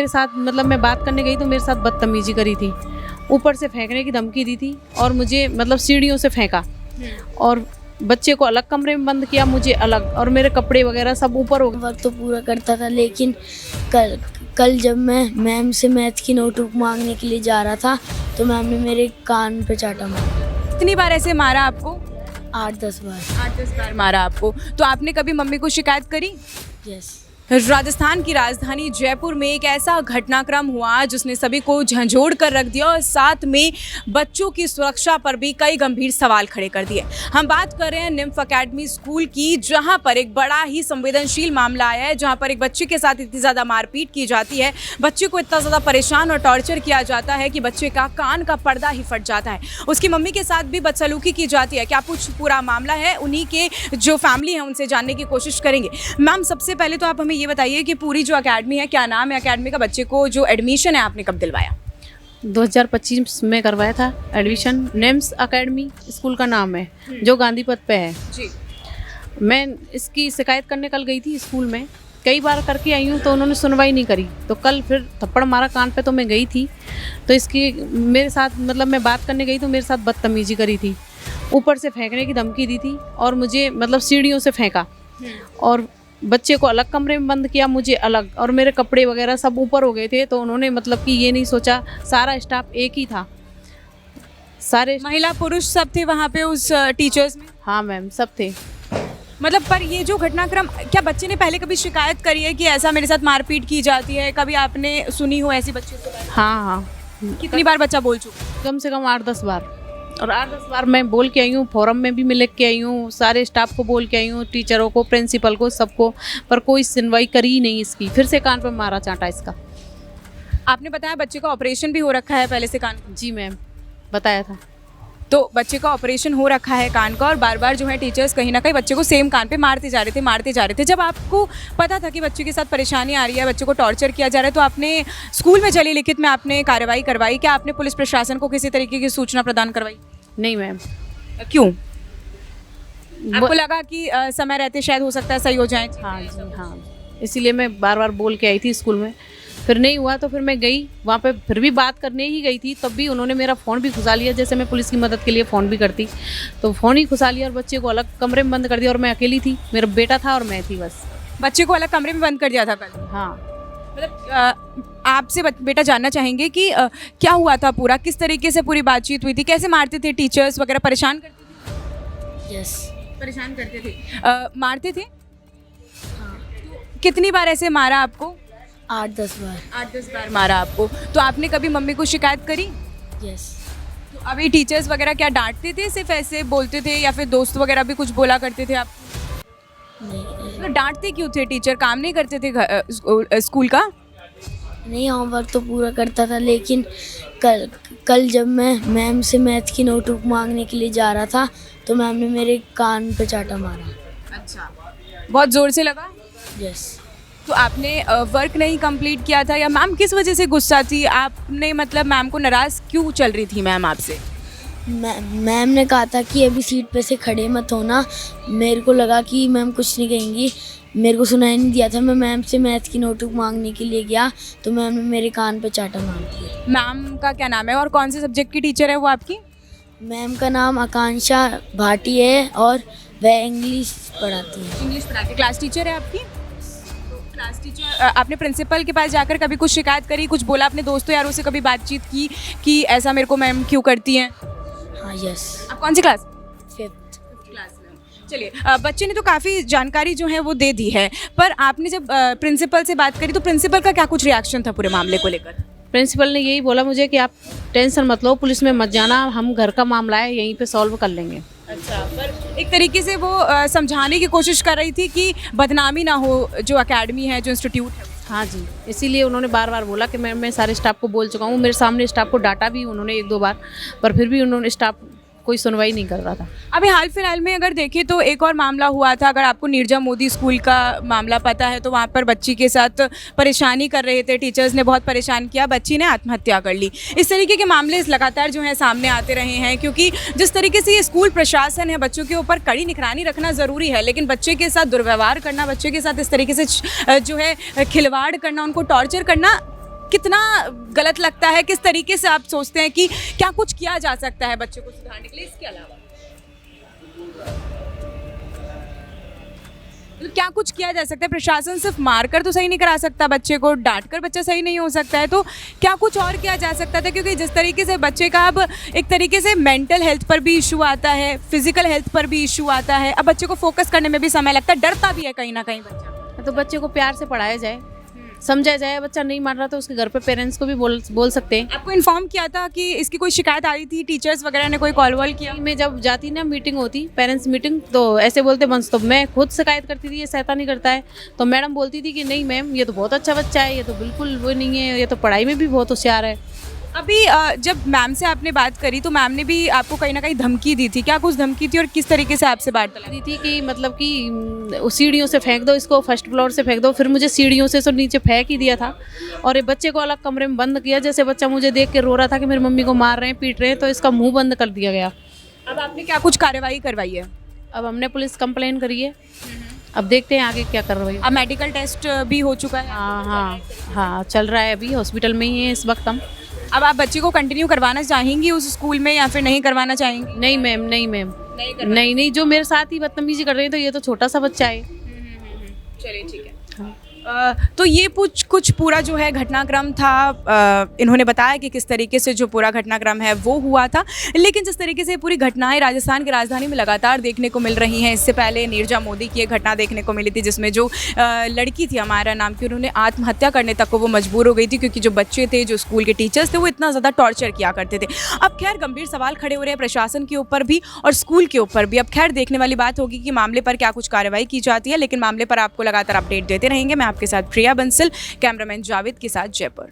के साथ मतलब मैं बात करने गई तो मेरे साथ बदतमीजी करी थी, ऊपर से फेंकने की धमकी दी थी और मुझे मतलब सीढ़ियों से फेंका और बच्चे को अलग कमरे में बंद किया, मुझे अलग, और मेरे कपड़े वगैरह सब ऊपर हो गए। वक्त तो पूरा करता था, लेकिन कल जब मैं मैम से मैथ की नोटबुक मांगने के लिए जा रहा था तो मैम ने मेरे कान पे चाटा मारा। कितनी बार ऐसे मारा आपको? 8-10 बार। 8-10 बार मारा आपको। तो आपने कभी मम्मी को शिकायत करी? यस। राजस्थान की राजधानी जयपुर में एक ऐसा घटनाक्रम हुआ जिसने सभी को झंझोड़ कर रख दिया और साथ में बच्चों की सुरक्षा पर भी कई गंभीर सवाल खड़े कर दिए। हम बात कर रहे हैं निम्फ एकेडमी स्कूल की, जहां पर एक बड़ा ही संवेदनशील मामला आया है, जहां पर एक बच्चे के साथ इतनी ज़्यादा मारपीट की जाती है, बच्चे को इतना ज़्यादा परेशान और टॉर्चर किया जाता है कि बच्चे का कान का पर्दा ही फट जाता है। उसकी मम्मी के साथ भी बदसलूकी की जाती है। क्या कुछ पूरा मामला है, उन्हीं के जो फैमिली है उनसे जानने की कोशिश करेंगे। मैम, सबसे पहले तो आप हमें ये बताइए कि पूरी जो एकेडमी है, क्या नाम है एकेडमी का, बच्चे को जो एडमिशन है आपने कब दिलवाया? 2025 में करवाया था एडमिशन। निम्स एकेडमी स्कूल का नाम है, जो गांधी पथ पे है जी। मैं इसकी शिकायत करने कल गई थी स्कूल में, कई बार करके आई हूँ तो उन्होंने सुनवाई नहीं करी, तो कल फिर थप्पड़ मारा कान पे तो मैं गई थी, तो इसकी मेरे साथ मतलब मैं बात करने गई तो मेरे साथ बदतमीजी करी थी, ऊपर से फेंकने की धमकी दी थी और मुझे मतलब सीढ़ियों से फेंका और बच्चे को अलग कमरे में बंद किया, मुझे अलग, और मेरे कपड़े वगैरह सब ऊपर हो गए थे। तो उन्होंने मतलब कि ये नहीं सोचा, सारा स्टाफ एक ही था, सारे महिला पुरुष सब थे वहाँ पे उस टीचर्स में? हाँ मैम, सब थे। मतलब पर ये जो घटनाक्रम, क्या बच्चे ने पहले कभी शिकायत करी है कि ऐसा मेरे साथ मारपीट की जाती है? कभी आपने सुनी हो ऐसी बच्चे से? हाँ हाँ, कितनी बार बच्चा बोल चुका? कम से कम 8-10 बार, और 8-10 बार मैं बोल के आई हूँ, फोरम में भी मैं लिख के आई हूँ, सारे स्टाफ को बोल के आई हूँ, टीचरों को, प्रिंसिपल को, सबको, पर कोई सुनवाई करी ही नहीं इसकी। फिर से कान पे मारा चांटा इसका। आपने बताया बच्चे का ऑपरेशन भी हो रखा है पहले से कान का? जी मैम, बताया था। तो बच्चे का ऑपरेशन हो रखा है कान का और बार बार जो है टीचर्स कहीं ना कहीं बच्चे को सेम कान पे मारते जा रहे थे। जब आपको पता था कि बच्चे के साथ परेशानी आ रही है, बच्चे को टॉर्चर किया जा रहा है, तो आपने स्कूल में चली लिखित में आपने कार्रवाई करवाई? क्या आपने पुलिस प्रशासन को किसी तरीके की सूचना प्रदान करवाई? नहीं मैम। क्यों? आपको लगा कि समय रहते शायद हो सकता है सही हो जाए? हाँ जी हाँ, इसीलिए मैं बार बार बोल के आई थी स्कूल में, फिर नहीं हुआ तो फिर मैं गई वहाँ पे, फिर भी बात करने ही गई थी, तब भी उन्होंने मेरा फ़ोन भी घुसा लिया। जैसे मैं पुलिस की मदद के लिए फ़ोन भी करती, तो फ़ोन ही घुसा लिया और बच्चे को अलग कमरे में बंद कर दिया, और मैं अकेली थी, मेरा बेटा था और मैं थी बस। बच्चे को अलग कमरे में बंद कर दिया था कल? हाँ। मतलब आपसे बेटा जानना चाहेंगे कि क्या हुआ था पूरा, किस तरीके से पूरी बातचीत हुई थी, कैसे मारते थे टीचर्स वगैरह, परेशान करते थे? यस। परेशान करते थे, मारते थे? हाँ। तो कितनी बार ऐसे मारा आपको? 8-10 बार। 8-10 बार मारा आपको। तो आपने कभी मम्मी को शिकायत करी? यस। तो अभी टीचर्स वगैरह क्या डांटते थे, सिर्फ ऐसे बोलते थे, या फिर दोस्त वगैरह भी कुछ बोला करते थे आप? नहीं मतलब डांटते क्यों थे? टीचर काम नहीं करते थे स्कूल का? नहीं, होमवर्क तो पूरा करता था, लेकिन कल जब मैं मैम से मैथ की नोटबुक मांगने के लिए जा रहा था तो मैम ने मेरे कान पे चाटा मारा। अच्छा, बहुत ज़ोर से लगा? यस। तो आपने वर्क नहीं कंप्लीट किया था, या मैम किस वजह से गुस्सा थी? आपने मतलब मैम को नाराज़ क्यों चल रही थी मैम आपसे? मैम ने कहा था कि अभी सीट पे से खड़े मत होना। मेरे को लगा कि मैम कुछ नहीं कहेंगी, मेरे को सुनाई नहीं दिया था। मैं मैम से मैथ की नोटबुक मांगने के लिए गया तो मैम ने मेरे कान पे चाटा मार दिया। मैम का क्या नाम है और कौन से सब्जेक्ट की टीचर है वो आपकी? मैम का नाम आकांक्षा भाटी है और वह इंग्लिश पढ़ाती है। इंग्लिश पढ़ाती, क्लास टीचर है आपकी? Class teacher. आपने प्रिंसिपल के पास जाकर कभी कुछ शिकायत करी, कुछ बोला अपने दोस्तों यारों से, कभी बातचीत की कि ऐसा मेरे को मैम क्यों करती हैं? हाँ यस। आप कौन सी क्लास? 5th क्लास में। चलिए, बच्चे ने तो काफ़ी जानकारी जो है वो दे दी है, पर आपने जब प्रिंसिपल से बात करी तो प्रिंसिपल का क्या कुछ रिएक्शन था पूरे मामले को लेकर? प्रिंसिपल ने यही बोला मुझे कि आप टेंशन मत लो, पुलिस में मत जाना, हम घर का मामला है यहीं पे सॉल्व कर लेंगे। अच्छा, पर एक तरीके से वो समझाने की कोशिश कर रही थी कि बदनामी ना हो जो एकेडमी है, जो इंस्टीट्यूट है। हाँ जी, इसीलिए उन्होंने बार बार बोला कि मैं सारे स्टाफ को बोल चुका हूँ, मेरे सामने स्टाफ को डांटा भी उन्होंने 1-2 बार, पर फिर भी उन्होंने स्टाफ कोई सुनवाई नहीं कर रहा था। अभी हाल फिलहाल में अगर देखें तो एक और मामला हुआ था, अगर आपको नीरजा मोदी स्कूल का मामला पता है तो वहाँ पर बच्ची के साथ परेशानी कर रहे थे, टीचर्स ने बहुत परेशान किया, बच्ची ने आत्महत्या कर ली। इस तरीके के मामले लगातार जो है सामने आते रहे हैं, क्योंकि जिस तरीके से ये स्कूल प्रशासन है, बच्चों के ऊपर कड़ी निगरानी रखना ज़रूरी है, लेकिन बच्चे के साथ दुर्व्यवहार करना, बच्चे के साथ इस तरीके से जो है खिलवाड़ करना, उनको टॉर्चर करना कितना गलत लगता है, किस तरीके से आप सोचते हैं कि क्या कुछ किया जा सकता है बच्चों को सुधारने के लिए इसके अलावा? मतलब क्या कुछ किया जा सकता है? प्रशासन सिर्फ मारकर तो सही नहीं करा सकता, बच्चे को डांटकर बच्चा सही नहीं हो सकता है, तो क्या कुछ और किया जा सकता था? क्योंकि जिस तरीके से बच्चे का अब एक तरीके से मेंटल हेल्थ पर भी इशू आता है, फिजिकल हेल्थ पर भी इशू आता है, अब बच्चे को फोकस करने में भी समय लगता है, डरता भी है कहीं ना कहीं बच्चा। तो बच्चे को प्यार से पढ़ाया जाए, समझा जाए। बच्चा नहीं मान रहा तो उसके घर पे पेरेंट्स को भी बोल सकते हैं। आपको इन्फॉर्म किया था कि इसकी कोई शिकायत आई थी, टीचर्स वगैरह ने कोई कॉल वॉल किया? मैं जब जाती ना मीटिंग होती, पेरेंट्स मीटिंग, तो ऐसे बोलते बंस, तो मैं खुद शिकायत करती थी ये शैतानी करता है, तो मैडम बोलती थी कि नहीं मैम ये तो बहुत अच्छा बच्चा है, ये तो बिल्कुल वो नहीं है, ये तो पढ़ाई में भी बहुत होशियार है। अभी जब मैम से आपने बात करी तो मैम ने भी आपको कहीं ना कहीं धमकी दी थी, क्या कुछ धमकी थी और किस तरीके से आपसे वार्तालाप दी थी कि मतलब कि सीढ़ियों से फेंक दो इसको, फर्स्ट फ्लोर से फेंक दो। फिर मुझे सीढ़ियों से तो नीचे फेंक ही दिया था और ये बच्चे को अलग कमरे में बंद किया। जैसे बच्चा मुझे देख के रो रहा था कि मेरी मम्मी को मार रहे हैं, पीट रहे हैं, तो इसका मुंह बंद कर दिया गया। अब आपने क्या कुछ कार्रवाई करवाई है? अब हमने पुलिस कंप्लेन करी है, अब देखते हैं आगे क्या कर रही है। अब मेडिकल टेस्ट भी हो चुका है? हाँ चल रहा है, अभी हॉस्पिटल में ही है इस वक्त हम। अब आप बच्चे को कंटिन्यू करवाना चाहेंगी उस स्कूल में या फिर नहीं करवाना चाहेंगी? नहीं मैम, नहीं मैम, नहीं, जो मेरे साथ ही बदतमीजी कर रहे हैं, तो ये तो छोटा सा बच्चा है। चलिए ठीक है। तो ये कुछ पूरा जो है घटनाक्रम था, इन्होंने बताया कि किस तरीके से जो पूरा घटनाक्रम है वो हुआ था। लेकिन जिस तरीके से पूरी घटनाएं राजस्थान की राजधानी में लगातार देखने को मिल रही हैं, इससे पहले नीरजा मोदी की एक घटना देखने को मिली थी जिसमें जो लड़की थी हमारा नाम की, उन्होंने आत्महत्या करने तक को वो मजबूर हो गई थी क्योंकि जो बच्चे थे, जो स्कूल के टीचर्स थे, वो इतना ज़्यादा टॉर्चर किया करते थे। अब खैर गंभीर सवाल खड़े हो रहे हैं प्रशासन के ऊपर भी और स्कूल के ऊपर भी। अब खैर देखने वाली बात होगी कि मामले पर क्या कुछ कार्रवाई की जाती है, लेकिन मामले पर आपको लगातार अपडेट देते रहेंगे। मैं आपके साथ प्रिया बंसल, कैमरामैन जावेद के साथ जयपुर।